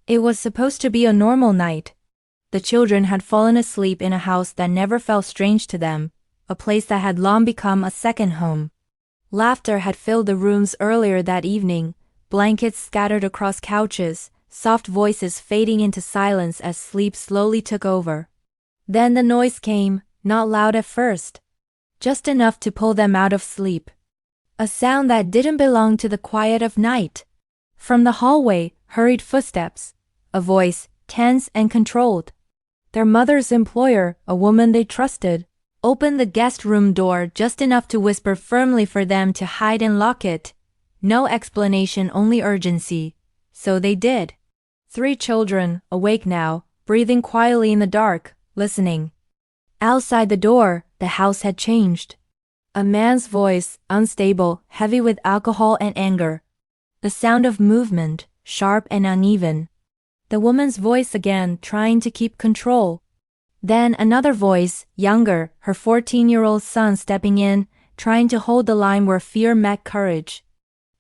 It was supposed to be a normal night. The children had fallen asleep in a house that never felt strange to them, a place that had long become a second home. Laughter had filled the rooms earlier that evening, blankets scattered across couches, soft voices fading into silence as sleep slowly took over. Then the noise came, not loud at first, just enough to pull them out of sleep. A sound that didn't belong to the quiet of night. From the hallway, hurried footsteps, a voice, tense and controlled. Their mother's employer, a woman they trusted, opened the guest room door just enough to whisper firmly for them to hide and lock it. No explanation, only urgency. So they did. 3 children, awake now, breathing quietly in the dark, listening. Outside the door, the house had changed. A man's voice, unstable, heavy with alcohol and anger. The sound of movement, sharp and uneven. The woman's voice again, trying to keep control. Then another voice, younger, her 14-year-old son stepping in, trying to hold the line where fear met courage.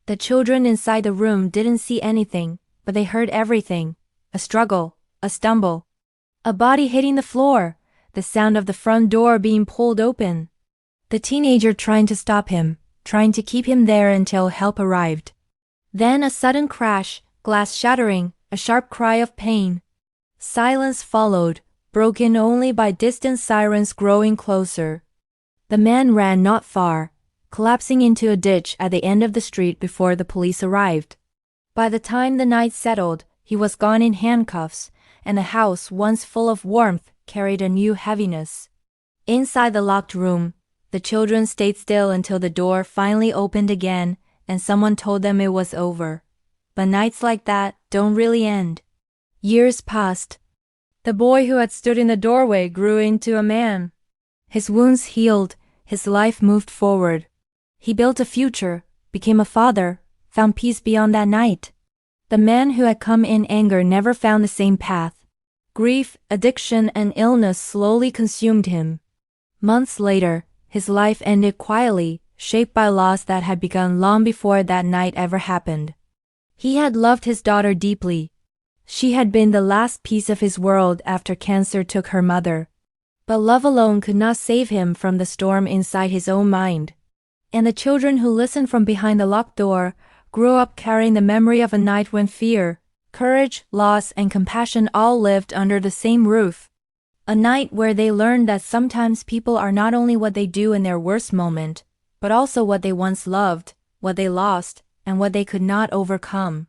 The children inside the room didn't see anything, but they heard everything. A struggle, a stumble. A body hitting the floor, the sound of the front door being pulled open. The teenager trying to stop him, trying to keep him there until help arrived. Then a sudden crash, glass shattering, a sharp cry of pain. Silence followed, broken only by distant sirens growing closer. The man ran not far, collapsing into a ditch at the end of the street before the police arrived. By the time the night settled, he was gone in handcuffs, and the house, once full of warmth, carried a new heaviness. Inside the locked room, the children stayed still until the door finally opened again and someone told them it was over. But nights like that don't really end. Years passed. The boy who had stood in the doorway grew into a man. His wounds healed, his life moved forward. He built a future, became a father, found peace beyond that night. The man who had come in anger never found the same path. Grief, addiction, and illness slowly consumed him. Months later, his life ended quietly, shaped by loss that had begun long before that night ever happened. He had loved his daughter deeply. She had been the last piece of his world after cancer took her mother. But love alone could not save him from the storm inside his own mind. And the children who listened from behind the locked door grew up carrying the memory of a night when fear, courage, loss, and compassion all lived under the same roof. A night where they learned that sometimes people are not only what they do in their worst moment, but also what they once loved, what they lost, and what they could not overcome.